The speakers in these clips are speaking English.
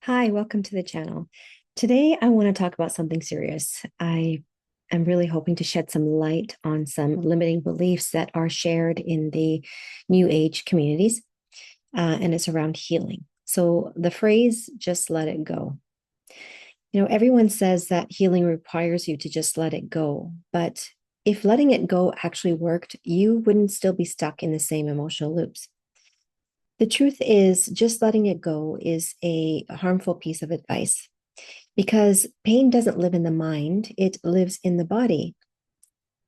Hi, welcome to the channel. Today, I want to talk about something serious. I am really hoping to shed some light on some limiting beliefs that are shared in the New Age communities, and it's around healing. So, the phrase, just let it go. Everyone says that healing requires you to just let it go. But if letting it go actually worked, you wouldn't still be stuck in the same emotional loops. The truth is, just letting it go is a harmful piece of advice because pain doesn't live in the mind, it lives in the body.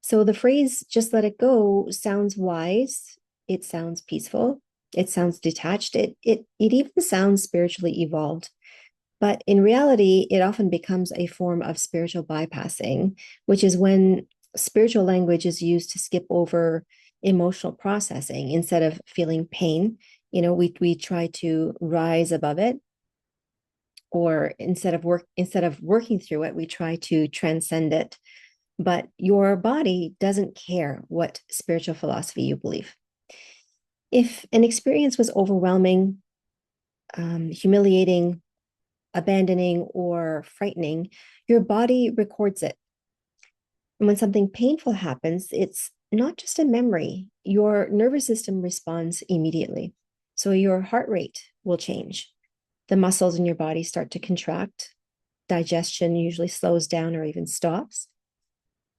So the phrase, just let it go, sounds wise, it sounds peaceful, it sounds detached, it even sounds spiritually evolved. But in reality, it often becomes a form of spiritual bypassing, which is when spiritual language is used to skip over emotional processing instead of feeling pain. We try to rise above it, or instead of working through it, we try to transcend it. But your body doesn't care what spiritual philosophy you believe. If an experience was overwhelming, humiliating, abandoning, or frightening, your body records it. And when something painful happens, it's not just a memory. Your nervous system responds immediately. So your heart rate will change. The muscles in your body start to contract. Digestion usually slows down or even stops.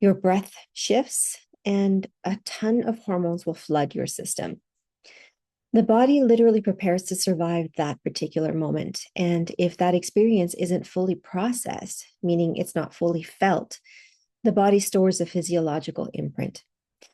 Your breath shifts, and a ton of hormones will flood your system. The body literally prepares to survive that particular moment. And if that experience isn't fully processed, meaning it's not fully felt, the body stores a physiological imprint.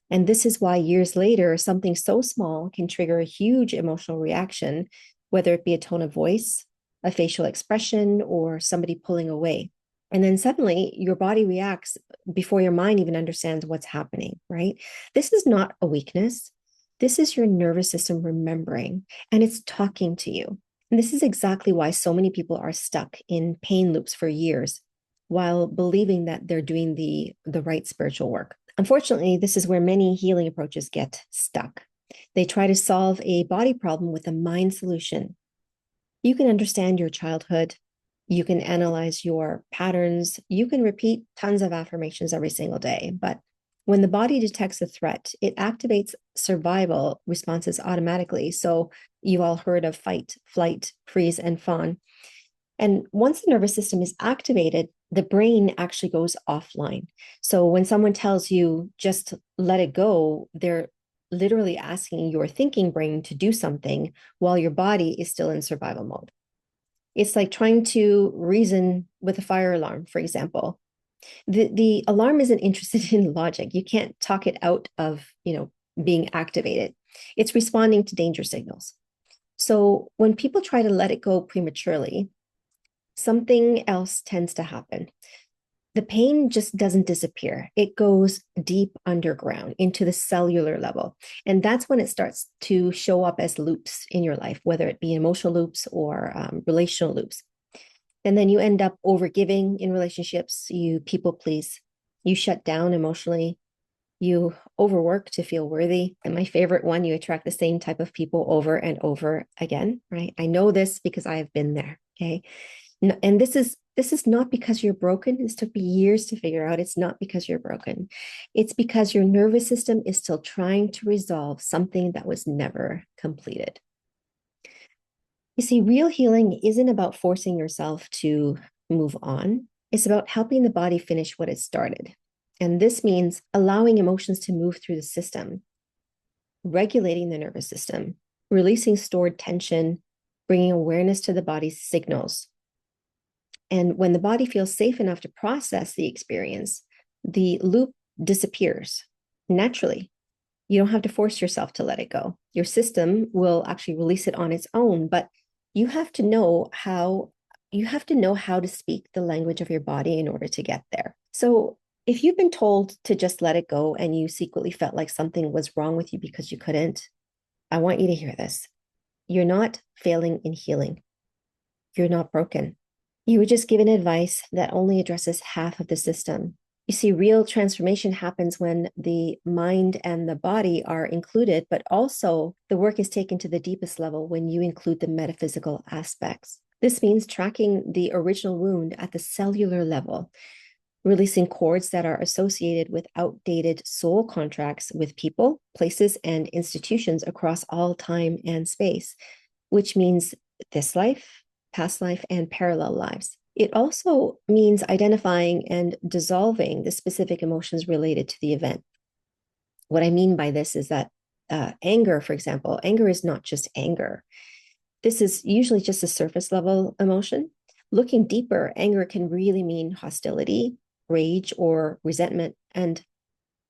And this is why years later, something so small can trigger a huge emotional reaction, whether it be a tone of voice, a facial expression, or somebody pulling away. And then suddenly your body reacts before your mind even understands what's happening, right? This is not a weakness. This is your nervous system remembering, and it's talking to you. And this is exactly why so many people are stuck in pain loops for years while believing that they're doing the right spiritual work. Unfortunately, this is where many healing approaches get stuck. They try to solve a body problem with a mind solution. You can understand your childhood. You can analyze your patterns. You can repeat tons of affirmations every single day. But when the body detects a threat, it activates survival responses automatically. So you've all heard of fight, flight, freeze, and fawn. And once the nervous system is activated, the brain actually goes offline. So when someone tells you just let it go, they're literally asking your thinking brain to do something while your body is still in survival mode. It's like trying to reason with a fire alarm, for example. The alarm isn't interested in logic. You can't talk it out of, being activated. It's responding to danger signals. So when people try to let it go prematurely, something else tends to happen. The pain just doesn't disappear. It goes deep underground into the cellular level. And that's when it starts to show up as loops in your life, whether it be emotional loops or relational loops. And then you end up overgiving in relationships. You people please. You shut down emotionally. You overwork to feel worthy. And my favorite one, you attract the same type of people over and over again, right? I know this because I have been there. Okay. And this is not because you're broken. This took me years to figure out. It's not because you're broken. It's because your nervous system is still trying to resolve something that was never completed. You see, real healing isn't about forcing yourself to move on. It's about helping the body finish what it started. And this means allowing emotions to move through the system, regulating the nervous system, releasing stored tension, bringing awareness to the body's signals. And when the body feels safe enough to process the experience, the loop disappears naturally. You don't have to force yourself to let it go. Your system will actually release it on its own, but you have to know how to speak the language of your body in order to get there. So, if you've been told to just let it go and you secretly felt like something was wrong with you because you couldn't, I want you to hear this. You're not failing in healing. You're not broken. You were just given advice that only addresses half of the system. You see, real transformation happens when the mind and the body are included, but also the work is taken to the deepest level when you include the metaphysical aspects. This means tracking the original wound at the cellular level, releasing cords that are associated with outdated soul contracts with people, places, and institutions across all time and space, which means this life, past life, and parallel lives. It also means identifying and dissolving the specific emotions related to the event. What I mean by this is that anger, for example, anger is not just anger. This is usually just a surface level emotion. Looking deeper, anger can really mean hostility, rage, or resentment. And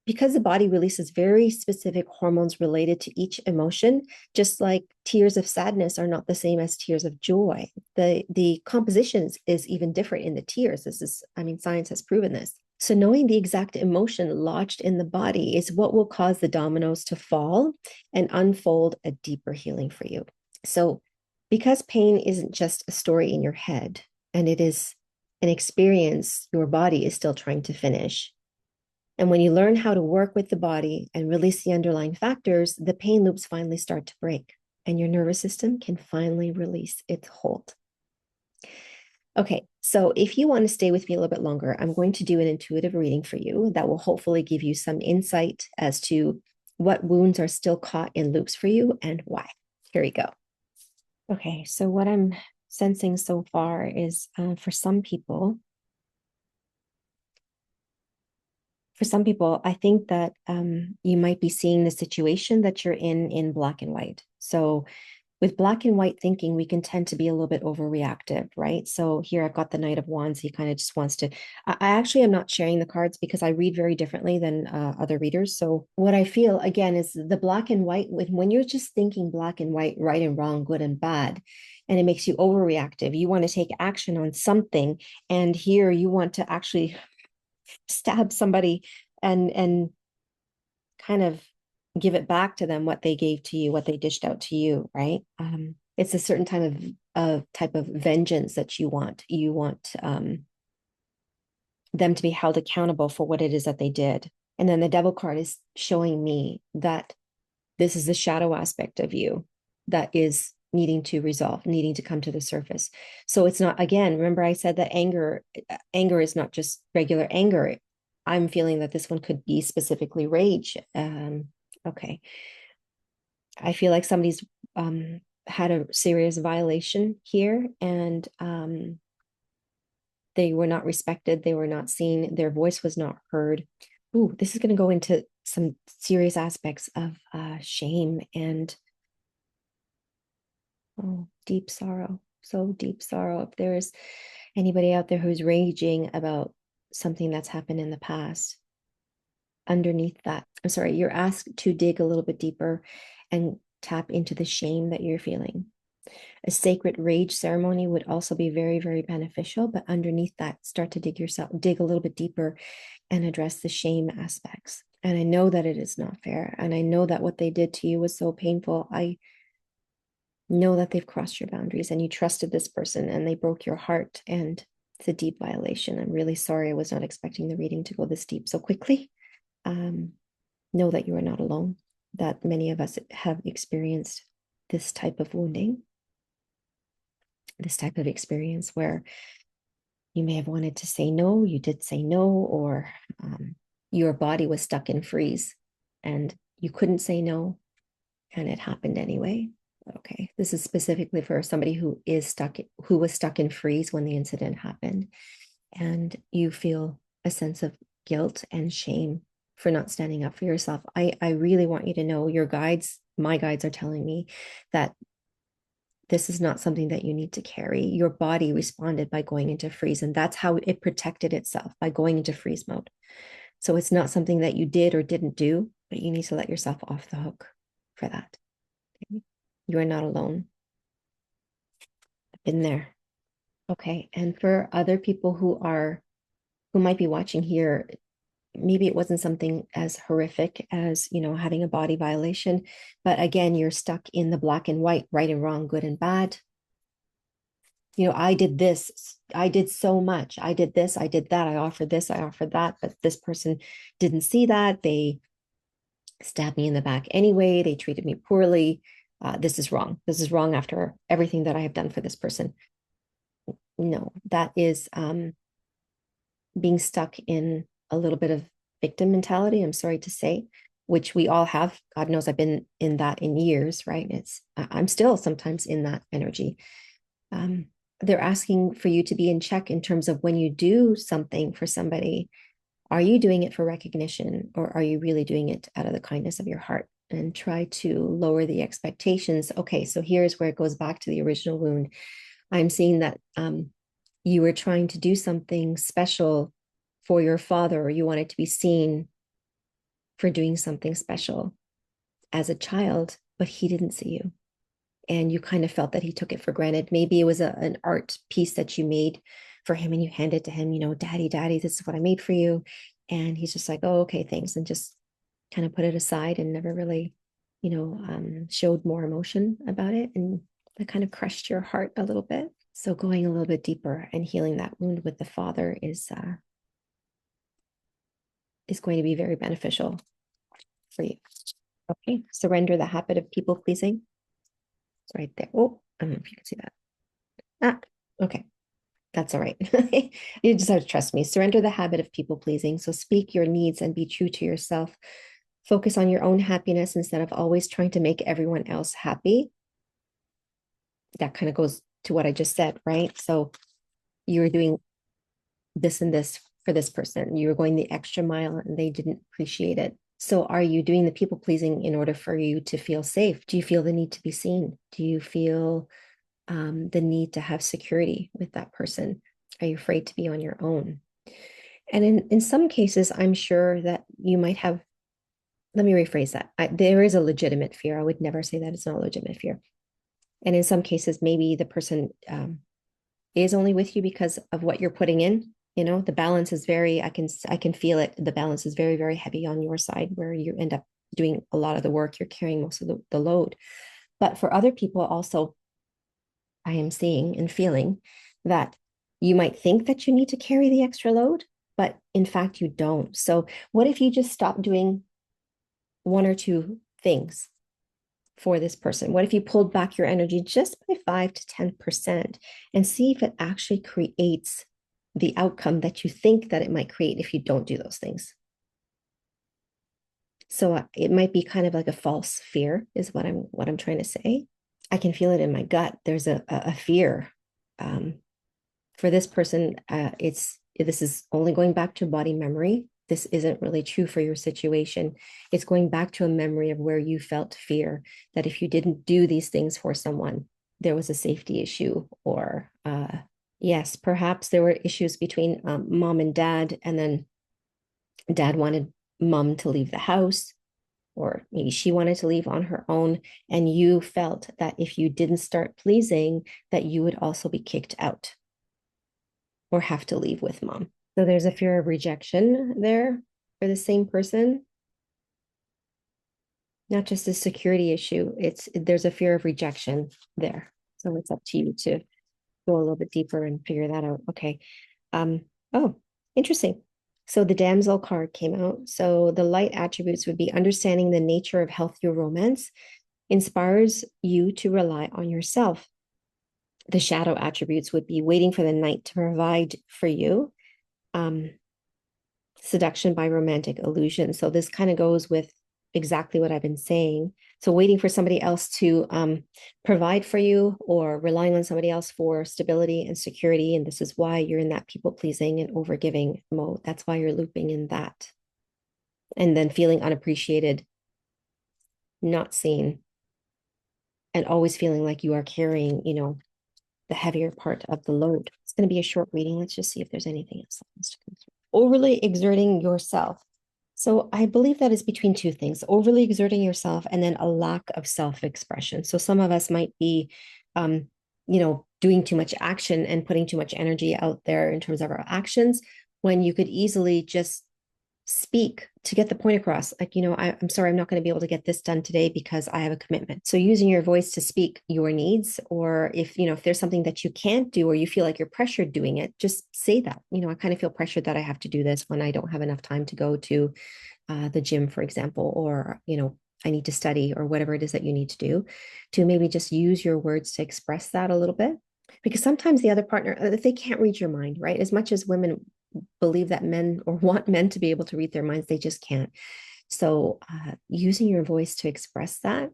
because the body releases very specific hormones related to each emotion, just like tears of sadness are not the same as tears of joy. The composition is even different in the tears. This is, I mean, science has proven this. So knowing the exact emotion lodged in the body is what will cause the dominoes to fall and unfold a deeper healing for you. So because pain isn't just a story in your head, and it is an experience your body is still trying to finish. And when you learn how to work with the body and release the underlying factors, the pain loops finally start to break and your nervous system can finally release its hold. Okay, so if you want to stay with me a little bit longer, I'm going to do an intuitive reading for you that will hopefully give you some insight as to what wounds are still caught in loops for you and why. Here we go. Okay, so what I'm sensing so far is for some people, I think that you might be seeing the situation that you're in black and white. So with black and white thinking, we can tend to be a little bit overreactive, right? So here I've got the Knight of Wands. He kind of just wants to. I actually am not sharing the cards because I read very differently than other readers. So what I feel again is the black and white. When you're just thinking black and white, right and wrong, good and bad, and it makes you overreactive. You want to take action on something, and here you want to actually stab somebody and kind of give it back to them what they gave to you, what they dished out to you, right? It's a certain type of vengeance that you want. You want them to be held accountable for what it is that they did. And then the devil card is showing me that this is the shadow aspect of you that is needing to resolve, needing to come to the surface. So it's not, again, remember I said that anger is not just regular anger. I'm feeling that this one could be specifically rage. Okay. I feel like somebody's had a serious violation here and they were not respected. They were not seen. Their voice was not heard. Ooh, this is going to go into some serious aspects of shame and deep sorrow. So deep sorrow. If there's anybody out there who's raging about something that's happened in the past, underneath that, I'm sorry, you're asked to dig a little bit deeper and tap into the shame that you're feeling. A sacred rage ceremony would also be very, very beneficial, but underneath that, start to dig a little bit deeper and address the shame aspects. And I know that it is not fair. And I know that what they did to you was so painful. I know that they've crossed your boundaries and you trusted this person and they broke your heart. And it's a deep violation. I'm really sorry. I was not expecting the reading to go this deep so quickly. Know that you are not alone, that many of us have experienced this type of wounding, this type of experience where you may have wanted to say no, you did say no, or your body was stuck in freeze and you couldn't say no and it happened anyway. Okay, this is specifically for somebody who was stuck in freeze when the incident happened, and you feel a sense of guilt and shame for not standing up for yourself. I really want you to know my guides are telling me that this is not something that you need to carry. Your body responded by going into freeze, and that's how it protected itself, by going into freeze mode. So it's not something that you did or didn't do, but you need to let yourself off the hook for that. Okay? You are not alone. I've been there. Okay. And for other people who might be watching here, maybe it wasn't something as horrific as, having a body violation, but again, you're stuck in the black and white, right and wrong, good and bad. I did this, I did so much, I did this, I did that, I offered this, I offered that, but this person didn't see that. They stabbed me in the back anyway. They treated me poorly. This is wrong. This is wrong after everything that I have done for this person. No, that is being stuck in a little bit of victim mentality, I'm sorry to say, which we all have. God knows I've been in that in years, right? I'm still sometimes in that energy. Um, they're asking for you to be in check in terms of when you do something for somebody, are you doing it for recognition or are you really doing it out of the kindness of your heart? And try to lower the expectations. Okay, so here's where it goes back to the original wound. I'm seeing that you were trying to do something special for your father, or you wanted to be seen for doing something special as a child, but he didn't see you. And you kind of felt that he took it for granted. Maybe it was an art piece that you made for him and you handed it to him, daddy, daddy, this is what I made for you. And he's just like, oh, okay, thanks. And just kind of put it aside and never really, showed more emotion about it. And that kind of crushed your heart a little bit. So going a little bit deeper and healing that wound with the father is going to be very beneficial for you. Okay, surrender the habit of people pleasing. It's right there. Oh, I don't know if you can see that. Okay, that's all right. You just have to trust me. Surrender the habit of people pleasing. So speak your needs and be true to yourself. Focus on your own happiness instead of always trying to make everyone else happy. That kind of goes to what I just said, right? So you're doing this and this for this person. You were going the extra mile and they didn't appreciate it. So are you doing the people pleasing in order for you to feel safe? Do you feel the need to be seen? Do you feel the need to have security with that person? Are you afraid to be on your own? And in some cases, I'm sure that you might have, let me rephrase that. There is a legitimate fear. I would never say that it's not a legitimate fear. And in some cases, maybe the person is only with you because of what you're putting in. The balance is I can feel it. The balance is very, very heavy on your side where you end up doing a lot of the work. You're carrying most of the load. But for other people also, I am seeing and feeling that you might think that you need to carry the extra load, but in fact, you don't. So, what if you just stop doing one or two things for this person? What if you pulled back your energy just by 5 to 10% and see if it actually creates the outcome that you think that it might create if you don't do those things? So it might be kind of like a false fear is what I'm trying to say. I can feel it in my gut. There's a fear for this person. This is only going back to body memory. This isn't really true for your situation. It's going back to a memory of where you felt fear that if you didn't do these things for someone, there was a safety issue, or yes, perhaps there were issues between mom and dad, and then dad wanted mom to leave the house, or maybe she wanted to leave on her own, and you felt that if you didn't start pleasing, that you would also be kicked out or have to leave with mom. So there's a fear of rejection there for the same person. Not just a security issue, there's a fear of rejection there. So it's up to you to go a little bit deeper and figure that out. Okay. Oh, interesting. So the damsel card came out. So the light attributes would be understanding the nature of healthy romance inspires you to rely on yourself. The shadow attributes would be waiting for the night to provide for you. Seduction by romantic illusion. So this kind of goes with exactly what I've been saying. So waiting for somebody else to provide for you, or relying on somebody else for stability and security. And this is why you're in that people pleasing and overgiving mode. That's why you're looping in that. And then feeling unappreciated, not seen, and always feeling like you are carrying, the heavier part of the load. It's going to be a short reading. Let's just see if there's anything else that wants to come through. Overly exerting yourself. So I believe that is between two things: overly exerting yourself and then a lack of self-expression. So some of us might be, doing too much action and putting too much energy out there in terms of our actions, when you could easily just speak to get the point across. Like, I'm sorry, I'm not going to be able to get this done today because I have a commitment. So using your voice to speak your needs, or if there's something that you can't do, or you feel like you're pressured doing it, just say that. I kind of feel pressured that I have to do this when I don't have enough time to go to the gym, for example, or, I need to study, or whatever it is that you need to do, to maybe just use your words to express that a little bit. Because sometimes the other partner, if they can't read your mind, right? As much as women believe that men or want men to be able to read their minds, they just can't. So, using your voice to express that,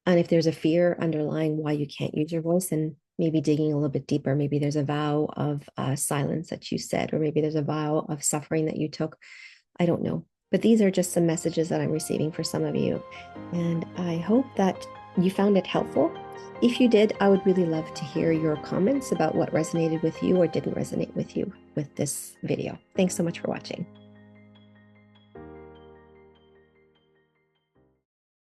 and if there's a fear underlying why you can't use your voice, and maybe digging a little bit deeper, maybe there's a vow of silence that you said, or maybe there's a vow of suffering that you took. I don't know. But these are just some messages that I'm receiving for some of you. And I hope that you found it helpful. If you did, I would really love to hear your comments about what resonated with you or didn't resonate with you with this video. Thanks so much for watching.